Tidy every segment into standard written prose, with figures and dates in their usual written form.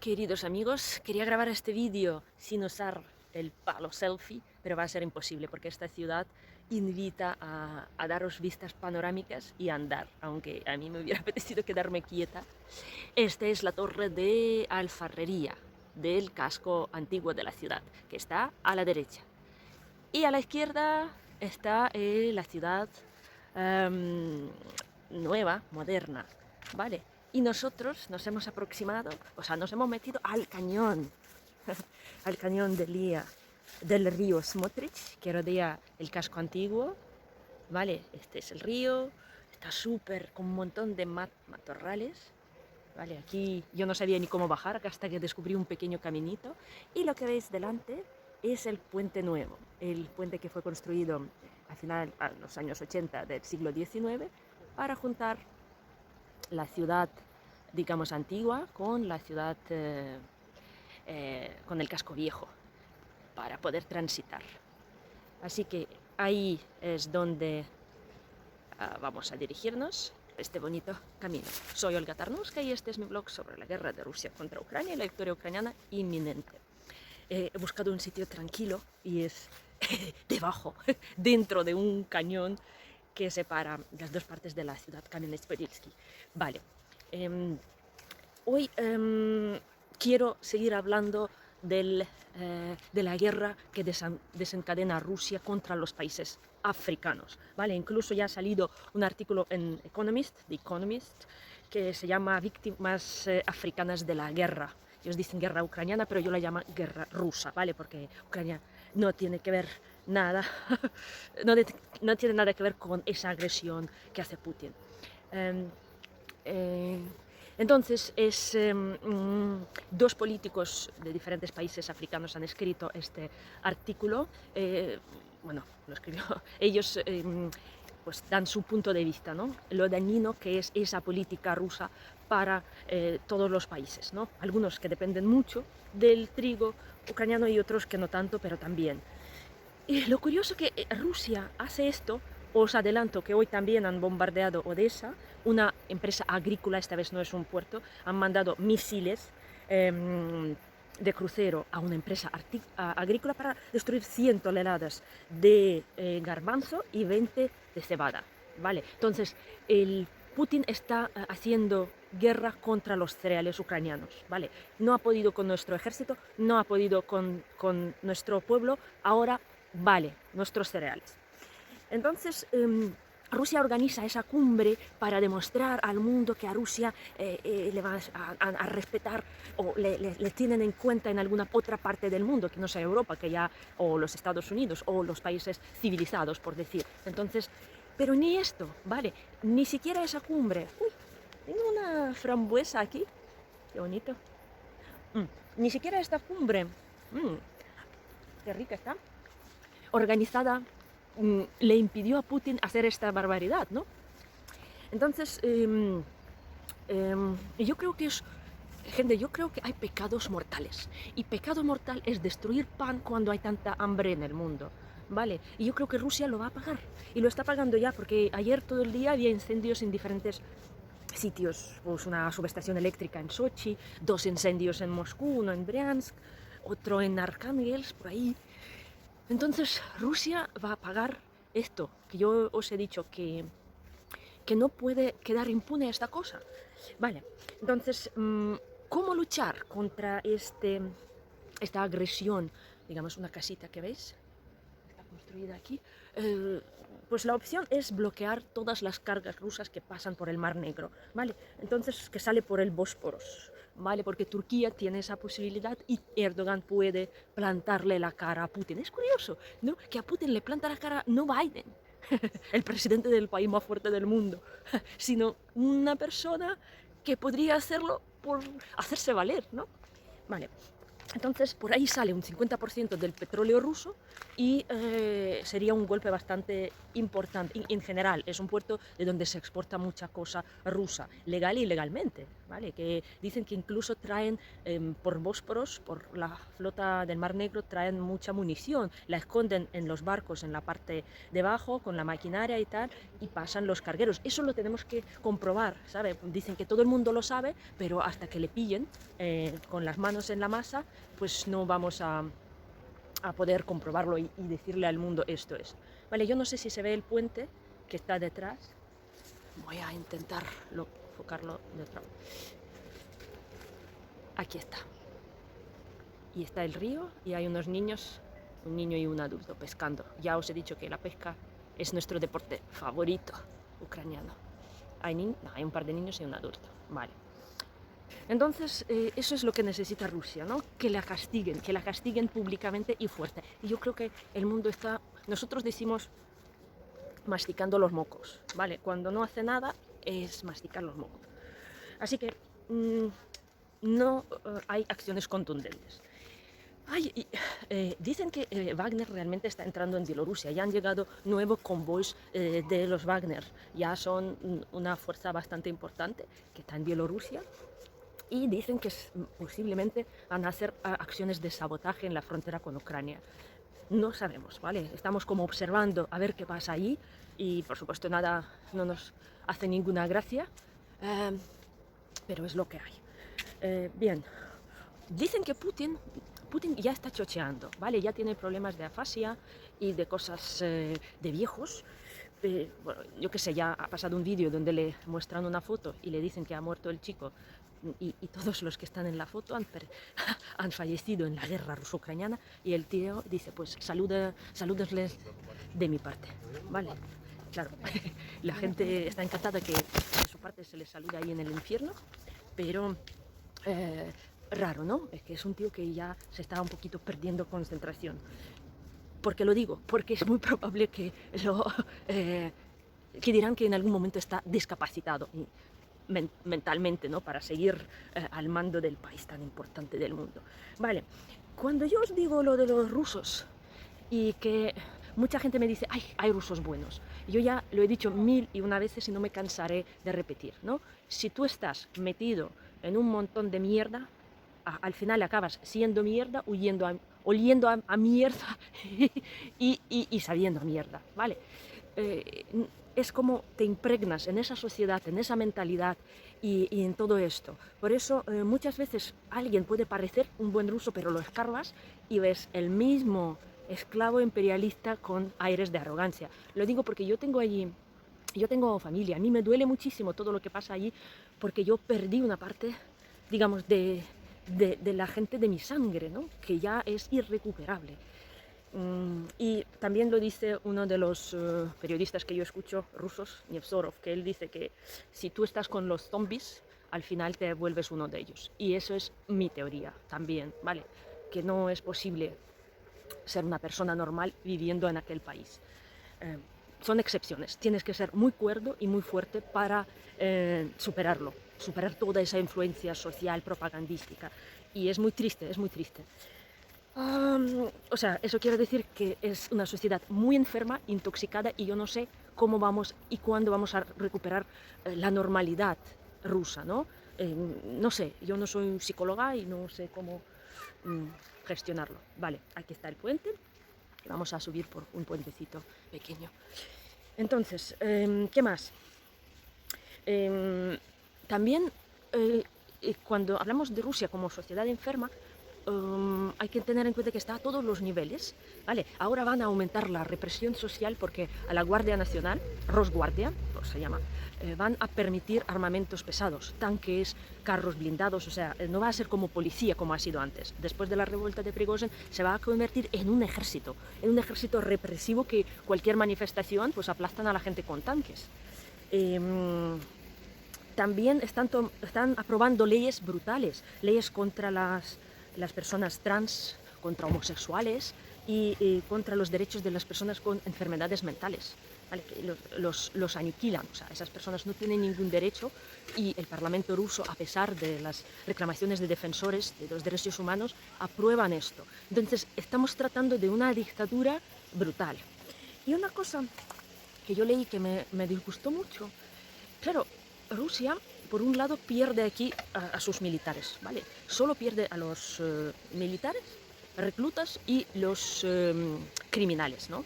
Queridos amigos, quería grabar este vídeo sin usar el palo selfie, pero va a ser imposible porque esta ciudad invita a daros vistas panorámicas y a andar, aunque a mí me hubiera apetecido quedarme quieta. Esta es la torre de alfarrería del casco antiguo de la ciudad, que está a la derecha. Y a la izquierda está la ciudad nueva, moderna, ¿vale? Y nosotros nos hemos aproximado, o sea, nos hemos metido al cañón, al cañón del río Smotrich, que rodea el casco antiguo, ¿vale? Este es el río, está súper, con un montón de matorrales, ¿vale? Aquí yo no sabía ni cómo bajar hasta que descubrí un pequeño caminito, y lo que veis delante es el puente nuevo, el puente que fue construido a los años 80 del siglo XIX para juntar la ciudad, digamos, antigua con la ciudad, con el casco viejo, para poder transitar. Así que ahí es donde vamos a dirigirnos, este bonito camino. Soy Olga Tarnowska y este es mi blog sobre la guerra de Rusia contra Ucrania y la victoria ucraniana inminente. He buscado un sitio tranquilo y es debajo, dentro de un cañón que separa las dos partes de la ciudad, Kamenets-Podilsky. Vale, hoy quiero seguir hablando de la guerra que desencadena Rusia contra los países africanos, ¿vale? Incluso ya ha salido un artículo en The Economist, que se llama Víctimas africanas de la guerra. Ellos dicen guerra ucraniana, pero yo la llamo guerra rusa, ¿vale? Porque Ucrania no tiene que ver nada, no tiene nada que ver con esa agresión que hace Putin. Entonces, dos políticos de diferentes países africanos han escrito este artículo. Bueno, lo escribió ellos. Pues dan su punto de vista, ¿no? Lo dañino que es esa política rusa para todos los países, ¿no? Algunos que dependen mucho del trigo ucraniano y otros que no tanto, pero también. Y lo curioso que Rusia hace esto. Os adelanto que hoy también han bombardeado Odessa, una empresa agrícola, esta vez no es un puerto, han mandado misiles de crucero a una empresa agrícola para destruir 100 toneladas de garbanzo y 20 de cebada, ¿vale? Entonces, Putin está haciendo guerra contra los cereales ucranianos, ¿vale? No ha podido con nuestro ejército, no ha podido con nuestro pueblo, ahora vale, nuestros cereales. Entonces, Rusia organiza esa cumbre para demostrar al mundo que a Rusia le va a respetar o le tienen en cuenta en alguna otra parte del mundo, que no sea Europa, o los Estados Unidos, o los países civilizados, por decir. Entonces, pero ni esto, ¿vale? Ni siquiera esa cumbre. Uy, tengo una frambuesa aquí, qué bonito. Ni siquiera esta cumbre, qué rica está, organizada, le impidió a Putin hacer esta barbaridad, ¿no? Entonces, yo creo que yo creo que hay pecados mortales. Y pecado mortal es destruir pan cuando hay tanta hambre en el mundo, ¿vale? Y yo creo que Rusia lo va a pagar. Y lo está pagando ya, porque ayer todo el día había incendios en diferentes sitios. Pues una subestación eléctrica en Sochi, 2 incendios en Moscú, uno en Briansk, otro en Archangelsk, por ahí. Entonces Rusia va a pagar esto, que yo os he dicho que no puede quedar impune esta cosa. Vale, entonces, ¿cómo luchar contra esta agresión? Digamos, una casita que veis, está construida aquí. Pues la opción es bloquear todas las cargas rusas que pasan por el Mar Negro, ¿vale? Entonces, que sale por el Bósforos, ¿vale? Porque Turquía tiene esa posibilidad y Erdogan puede plantarle la cara a Putin. Es curioso, ¿no? Que a Putin le planta la cara no Biden, el presidente del país más fuerte del mundo, sino una persona que podría hacerlo por hacerse valer, ¿no? Vale. Entonces, por ahí sale un 50% del petróleo ruso y sería un golpe bastante importante. En general, es un puerto de donde se exporta mucha cosa rusa, legal y ilegalmente, ¿vale? ¿vale? Que dicen que incluso traen por Bósforos, por la flota del Mar Negro, traen mucha munición, la esconden en los barcos en la parte de abajo con la maquinaria y tal, y pasan los cargueros. Eso lo tenemos que comprobar, ¿sabe? Dicen que todo el mundo lo sabe, pero hasta que le pillen con las manos en la masa, pues no vamos a poder comprobarlo y decirle al mundo esto es. Vale, yo no sé si se ve el puente que está detrás. Voy a intentar enfocarlo detrás. Aquí está. Y está el río y hay unos niños, un niño y un adulto pescando. Ya os he dicho que la pesca es nuestro deporte favorito ucraniano. Hay un par de niños y un adulto. Vale. Entonces, eso es lo que necesita Rusia, ¿no? Que la castiguen públicamente y fuerte. Y yo creo que el mundo está, nosotros decimos masticando los mocos, ¿vale? Cuando no hace nada es masticar los mocos. Así que no hay acciones contundentes. Dicen que Wagner realmente está entrando en Bielorrusia. Ya han llegado nuevos convoys de los Wagner. Ya son una fuerza bastante importante que está en Bielorrusia. Y dicen que posiblemente van a hacer acciones de sabotaje en la frontera con Ucrania. No sabemos, ¿vale? Estamos como observando a ver qué pasa allí y por supuesto nada no nos hace ninguna gracia, pero es lo que hay. Bien, dicen que Putin ya está chocheando, ¿vale? Ya tiene problemas de afasia y de cosas de viejos. Bueno, yo qué sé, ya ha pasado un vídeo donde le muestran una foto y le dicen que ha muerto el chico y todos los que están en la foto han fallecido en la guerra ruso-ucraniana y el tío dice, pues salúdenles de mi parte, ¿vale? Claro, la gente está encantada que de su parte se les saluda ahí en el infierno, pero raro, ¿no? Es que es un tío que ya se está un poquito perdiendo concentración. ¿Por qué lo digo? Porque es muy probable que que dirán que en algún momento está discapacitado mentalmente, ¿no? Para seguir al mando del país tan importante del mundo. Vale, cuando yo os digo lo de los rusos y que mucha gente me dice, ay, hay rusos buenos, yo ya lo he dicho 1001 veces y no me cansaré de repetir, ¿no? Si tú estás metido en un montón de mierda, al final acabas siendo mierda, oliendo a mierda y sabiendo a mierda, ¿vale? Es como te impregnas en esa sociedad, en esa mentalidad y en todo esto. Por eso muchas veces alguien puede parecer un buen ruso, pero lo escarbas y ves el mismo esclavo imperialista con aires de arrogancia. Lo digo porque yo tengo familia, a mí me duele muchísimo todo lo que pasa allí porque yo perdí una parte, digamos, de la gente de mi sangre, ¿no? Que ya es irrecuperable. Y también lo dice uno de los periodistas que yo escucho, rusos, Nevzorov, que él dice que si tú estás con los zombies, al final te vuelves uno de ellos. Y eso es mi teoría también, ¿vale? Que no es posible ser una persona normal viviendo en aquel país. Son excepciones, tienes que ser muy cuerdo y muy fuerte para superar toda esa influencia social, propagandística. Y es muy triste, es muy triste. O sea, eso quiere decir que es una sociedad muy enferma, intoxicada, y yo no sé cómo vamos y cuándo vamos a recuperar la normalidad rusa, ¿no? No sé, yo no soy psicóloga y no sé cómo gestionarlo. Vale, aquí está el puente. Vamos a subir por un puentecito pequeño. Entonces, ¿qué más? También, cuando hablamos de Rusia como sociedad enferma, hay que tener en cuenta que está a todos los niveles, ¿vale? Ahora van a aumentar la represión social porque a la Guardia Nacional, Rosguardia, pues se llama, van a permitir armamentos pesados, tanques, carros blindados, o sea, no va a ser como policía como ha sido antes. Después de la revuelta de Prigozhin se va a convertir en un ejército represivo que cualquier manifestación pues aplastan a la gente con tanques. También están aprobando leyes brutales, leyes contra las personas trans, contra homosexuales y contra los derechos de las personas con enfermedades mentales. ¿Vale? Que los aniquilan, o sea, esas personas no tienen ningún derecho y el Parlamento ruso, a pesar de las reclamaciones de defensores de los derechos humanos, aprueban esto. Entonces, estamos tratando de una dictadura brutal. Y una cosa que yo leí que me disgustó mucho, claro, Rusia por un lado pierde aquí a sus militares, ¿vale? Solo pierde a los militares, reclutas y los criminales, ¿no?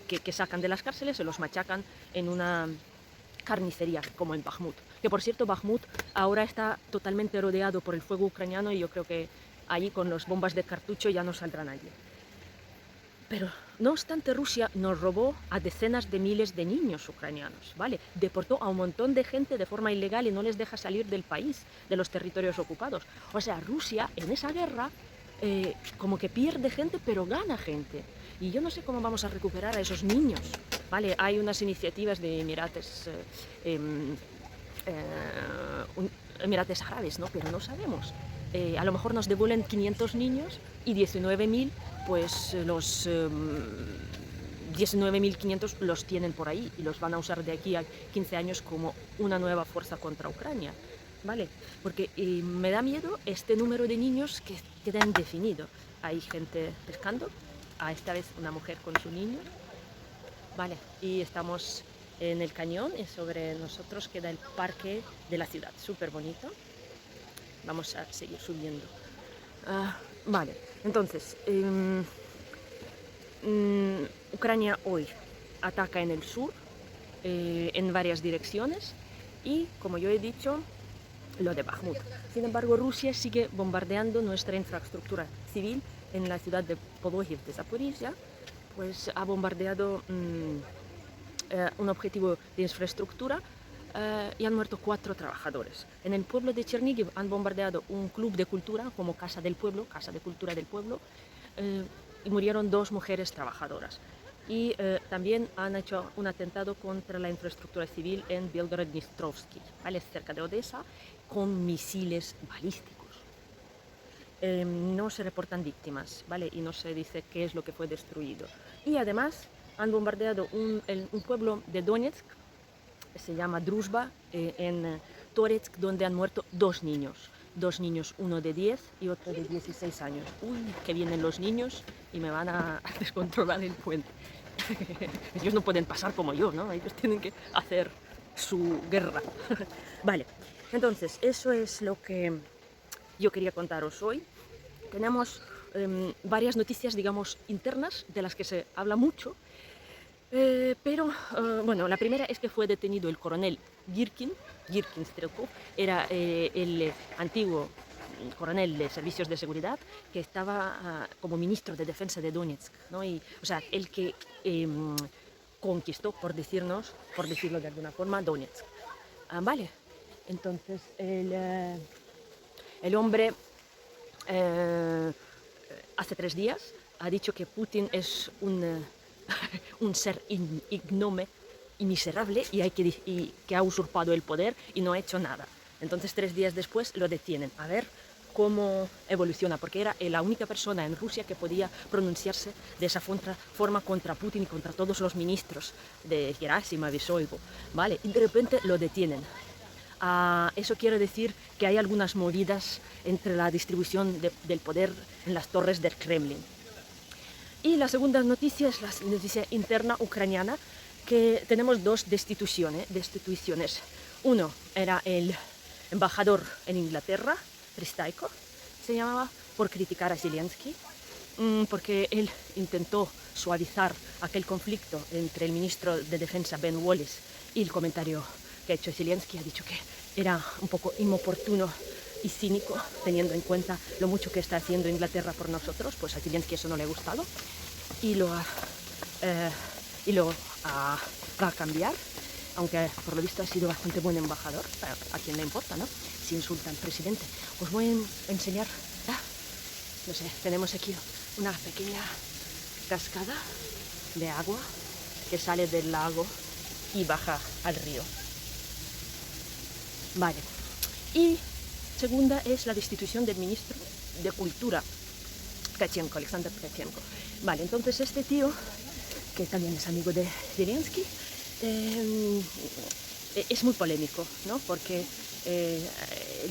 Que sacan de las cárceles, se los machacan en una carnicería, como en Bakhmut. Que por cierto, Bakhmut ahora está totalmente rodeado por el fuego ucraniano y yo creo que allí con las bombas de cartucho ya no saldrá nadie. Pero, no obstante, Rusia nos robó a decenas de miles de niños ucranianos, ¿vale? Deportó a un montón de gente de forma ilegal y no les deja salir del país, de los territorios ocupados. O sea, Rusia en esa guerra como que pierde gente, pero gana gente. Y yo no sé cómo vamos a recuperar a esos niños, ¿vale? Hay unas iniciativas de Emirates Árabes, ¿no? Pero no sabemos. A lo mejor nos devuelven 500 niños y 19.000, pues los 19.500 los tienen por ahí y los van a usar de aquí a 15 años como una nueva fuerza contra Ucrania, ¿vale? Porque me da miedo este número de niños que queda indefinido. Hay gente pescando, esta vez una mujer con su niño, ¿vale? Y estamos en el cañón y sobre nosotros queda el parque de la ciudad, súper bonito. Vamos a seguir subiendo. Vale, entonces, Ucrania hoy ataca en el sur, en varias direcciones, y como yo he dicho, lo de Bakhmut. Sin embargo, Rusia sigue bombardeando nuestra infraestructura civil en la ciudad de Pologiv de Zaporizhia, pues ha bombardeado un objetivo de infraestructura y han muerto 4 trabajadores. En el pueblo de Chernigiv han bombardeado un club de cultura como Casa del Pueblo, Casa de Cultura del Pueblo, y murieron 2 mujeres trabajadoras. Y también han hecho un atentado contra la infraestructura civil en Belgorod-Dnistrovsky, ¿vale? Cerca de Odessa, con misiles balísticos. No se reportan víctimas, ¿vale? Y no se dice qué es lo que fue destruido. Y además han bombardeado un pueblo de Donetsk, se llama Druzhba, en Toretsk, donde han muerto 2 niños. 2 niños, uno de 10 y otro de 16 años. Uy, que vienen los niños y me van a descontrolar el puente. Ellos no pueden pasar como yo, ¿no? Ellos tienen que hacer su guerra. Vale, entonces, eso es lo que yo quería contaros hoy. Tenemos varias noticias, digamos, internas, de las que se habla mucho. Pero, bueno, la primera es que fue detenido el coronel Girkin Strelkov, era el antiguo coronel de servicios de seguridad que estaba como ministro de defensa de Donetsk, ¿no? Y, o sea, el que conquistó, por decirlo de alguna forma, Donetsk. Vale, entonces el hombre hace 3 días ha dicho que Putin es un ser ignome y miserable y que ha usurpado el poder y no ha hecho nada. Entonces 3 días después lo detienen. A ver cómo evoluciona, porque era la única persona en Rusia que podía pronunciarse de esa forma contra Putin y contra todos los ministros de Gerasimov y Shoigu, ¿vale? Y de repente lo detienen. Eso quiere decir que hay algunas movidas entre la distribución del poder en las torres del Kremlin. Y la segunda noticia es la noticia interna ucraniana, que tenemos 2 destituciones. Uno era el embajador en Inglaterra, Pristaiko, se llamaba, por criticar a Zelensky, porque él intentó suavizar aquel conflicto entre el ministro de Defensa, Ben Wallace, y el comentario que ha hecho Zelensky. Ha dicho que era un poco inoportuno y cínico, teniendo en cuenta lo mucho que está haciendo Inglaterra por nosotros. Pues a Zelensky eso no le ha gustado y lo va a cambiar, aunque por lo visto ha sido bastante buen embajador. A quién le importa, ¿no? Si insulta al presidente. Os voy a enseñar, no sé, tenemos aquí una pequeña cascada de agua que sale del lago y baja al río. Vale, y segunda es la destitución del ministro de Cultura, Tkachenko, Alexander Tkachenko. Vale, entonces este tío, que también es amigo de Zelensky, es muy polémico, ¿no? Porque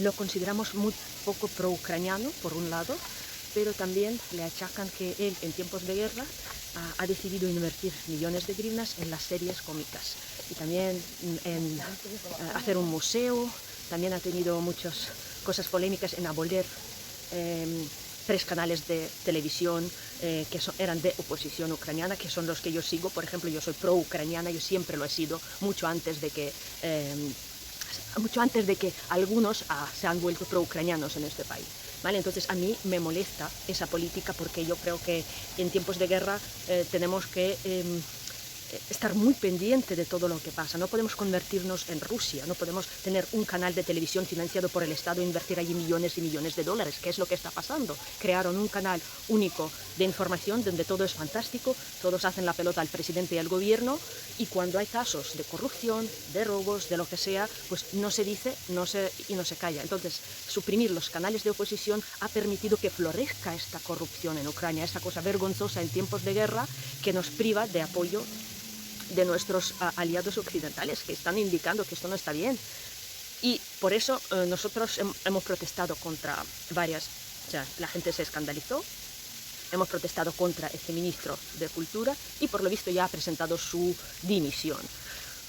lo consideramos muy poco pro-ucraniano, por un lado, pero también le achacan que él, en tiempos de guerra, ha decidido invertir millones de hryvnias en las series cómicas y también en hacer un museo también ha tenido muchas cosas polémicas en abolir 3 canales de televisión eran de oposición ucraniana, que son los que yo sigo. Por ejemplo, yo soy pro-ucraniana, yo siempre lo he sido, mucho antes de que algunos se han vuelto pro-ucranianos en este país. ¿Vale? Entonces a mí me molesta esa política, porque yo creo que en tiempos de guerra tenemos que estar muy pendiente de todo lo que pasa. No podemos convertirnos en Rusia, no podemos tener un canal de televisión financiado por el Estado e invertir allí millones y millones de dólares, que es lo que está pasando. Crearon un canal único de información donde todo es fantástico, todos hacen la pelota al presidente y al gobierno, y cuando hay casos de corrupción, de robos, de lo que sea, pues no se dice y no se calla. Entonces, suprimir los canales de oposición ha permitido que florezca esta corrupción en Ucrania, esta cosa vergonzosa en tiempos de guerra que nos priva de apoyo de nuestros aliados occidentales, que están indicando que esto no está bien. Y por eso nosotros hemos protestado contra varias, o sea, la gente se escandalizó, hemos protestado contra este ministro de Cultura y por lo visto ya ha presentado su dimisión.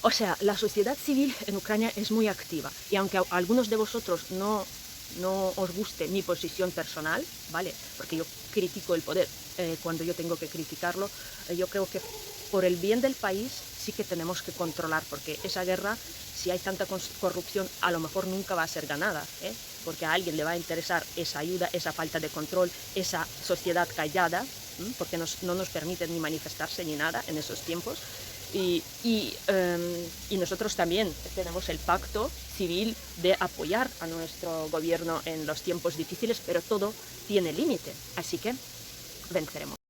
O sea, la sociedad civil en Ucrania es muy activa, y aunque a algunos de vosotros no os guste mi posición personal, ¿vale? Porque yo critico el poder cuando yo tengo que criticarlo, yo creo que por el bien del país sí que tenemos que controlar, porque esa guerra, si hay tanta corrupción, a lo mejor nunca va a ser ganada, porque a alguien le va a interesar esa ayuda, esa falta de control, esa sociedad callada, porque no nos permiten ni manifestarse ni nada en esos tiempos. Y nosotros también tenemos el pacto civil de apoyar a nuestro gobierno en los tiempos difíciles, pero todo tiene límite, así que venceremos.